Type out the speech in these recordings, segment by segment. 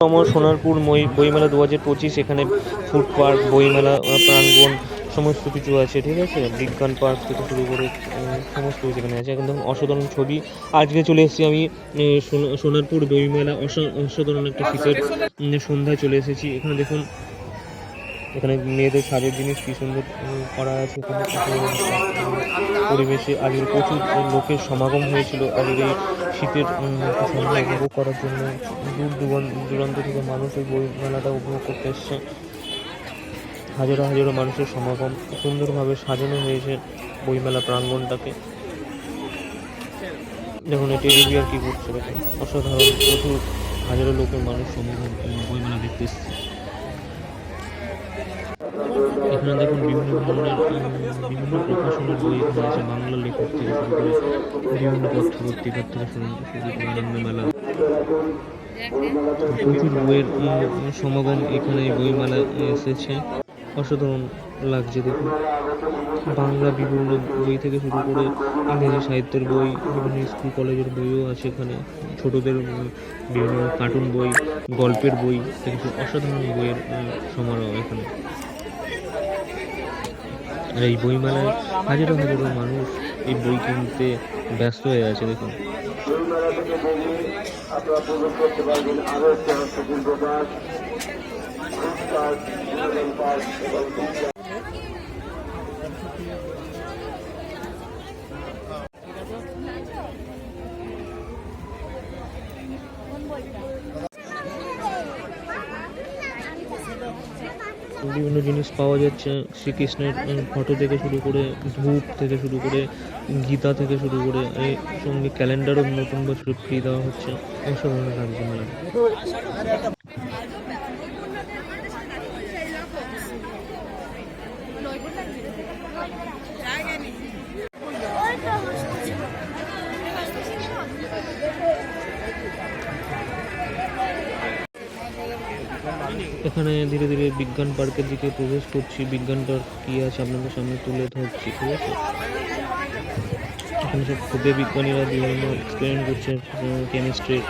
আমার সোনারপুর বইমেলা 2025। এখানে ফুড পার্ক, বইমেলা প্রাঙ্গণ সমস্ত কিছু আছে, ঠিক আছে। বিজ্ঞান পার্ক থেকে শুরু করে সমস্ত কিছু এখানে আছে। এখন দেখুন অসাধারণ ছবি। আজকে চলে এসেছি আমি সোনারপুর বইমেলা। অসাধারণ একটা শীতের সন্ধ্যায় চলে এসেছি। এখানে দেখুন, এখানে মেয়েদের সাজের জিনিস কি সুন্দর করা আছে। এখানে পরিবেশে আজকে প্রচুর লোকের সমাগম হয়েছিল আজকের এই শীতের সন্ধ্যা উপভোগ করার জন্য। দূর দূরান্ত থেকে মানুষ এই বই মেলাটা উপভোগ করতে এসছে। হাজারো হাজারো মানুষের সমাগম, সুন্দরভাবে সাজানো হয়েছে বইমেলা প্রাঙ্গণটাকে। দেখুন এই টেডি বিয়ার কি করছে, দেখুন অসাধারণ। প্রচুর হাজারো লোকের মানুষ সমাগম বইমেলা দেখতে এসছে। এখানে দেখুন বিভিন্ন ধরনের বিভিন্ন প্রকাশনের বই এখানে আছে। বাংলা লেখক থেকে শুরু করে বিভিন্ন পত্রিকার থেকে শুরু করে আনন্দমেলা। প্রচুর বইয়ের সমাগম এখানে বইমেলা এসেছে। অসাধারণ লাগছে দেখুন। বাংলা বিভিন্ন বই থেকে শুরু করে ইংরেজি সাহিত্যের বই, বিভিন্ন স্কুল কলেজের বইও আছে এখানে। ছোটদের বিভিন্ন কার্টুন বই, গল্পের বই থেকে অসাধারণ বইয়ের সমারোহ এখানে। আর এই বইমেলায় হাজারো হাজারো মানুষ এই বই কিনতে ব্যস্ত হয়ে আছে দেখুন। বিভিন্ন জিনিস পাওয়া যাচ্ছে। শ্রীকৃষ্ণের ফটো থেকে শুরু করে, ধূপ থেকে শুরু করে, গীতা থেকে শুরু করে, এই সঙ্গে ক্যালেন্ডারও নতুন বছর ফ্রি দেওয়া হচ্ছে। অসাধারণ লাগছে মেলা। এখানে ধীরে ধীরে বিজ্ঞান পার্কের দিকে প্রবেশ করছি। বিজ্ঞান পার্ক কি আছে আপনাদের সামনে তুলে ধরছি, ঠিক আছে। এখানে সব খুদে বিজ্ঞানীরা বিভিন্ন এক্সপেরিমেন্ট করছে কেমিস্ট্রির।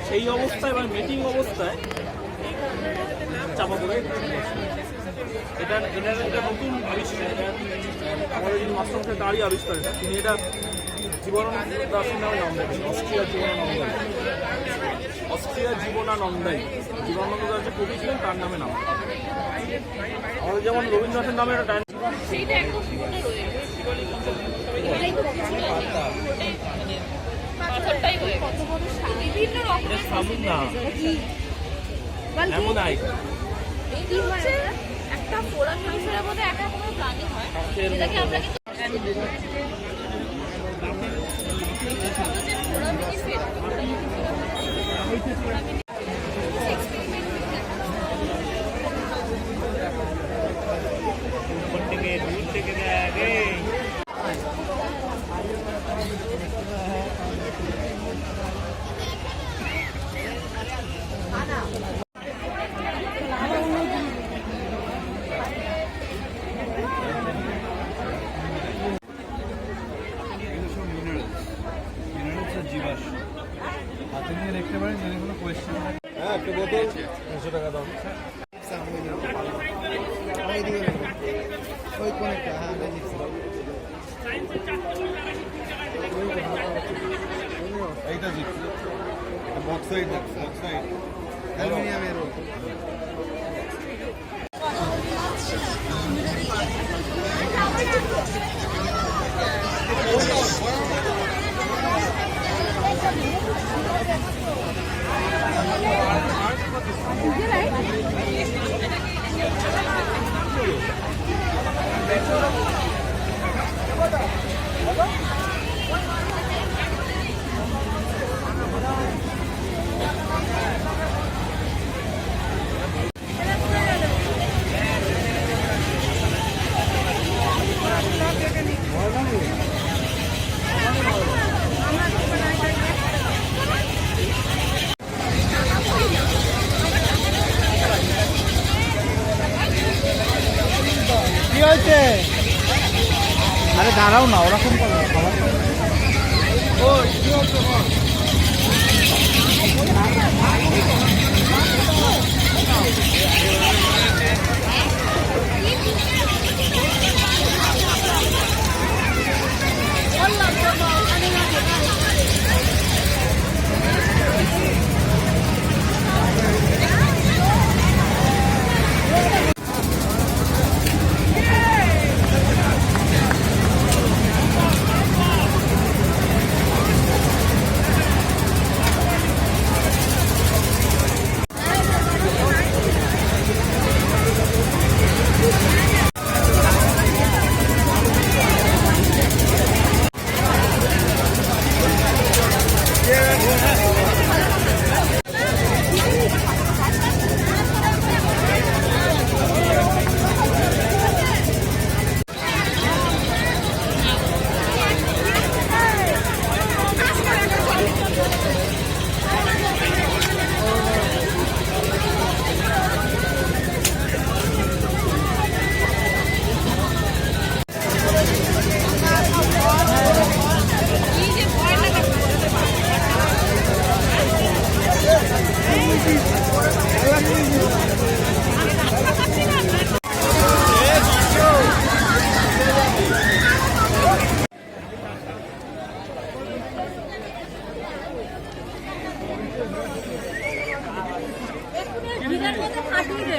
সেই অবস্থায় বা মিটিং অবস্থায় চাপা পড়ে এটা একটা নতুন আবিষ্কার। আমাদের যিনি মাস্টার তারই আবিষ্কার এটা। তিনি এটা জীবনানন্দ দাসের নামে নাম দেবেন, অস্ট্রিয়ার জীবনানন্দ। অস্ট্রিয়ার জীবনানন্দাই, জীবনানন্দ দাস যে কবি ছিলেন তার নামে নাম। আমাদের যেমন রবীন্দ্রনাথের নামে একটা একটা ফোরাম মানুষের মধ্যে একটা কোনো প্রাণী হয় যেটাকে আমরা হাতে নিয়ে দেখতে পারেন যদি কোনো কোয়েশ্চেন থাকে। হ্যাঁ, একটা বোতল 300 টাকা দাম। ওই কোনটা? হ্যাঁ, এইটা জিতছে বক্সাইড, অ্যালুমিনিয়ামের। দাঁড়াও না, ওরকম করো খাবার।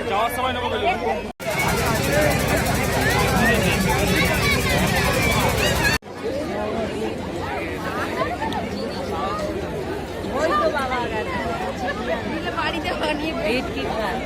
যাওয়ার সময় নেবো গেলে বাড়িতে বানিয়ে ভেটকি খায়।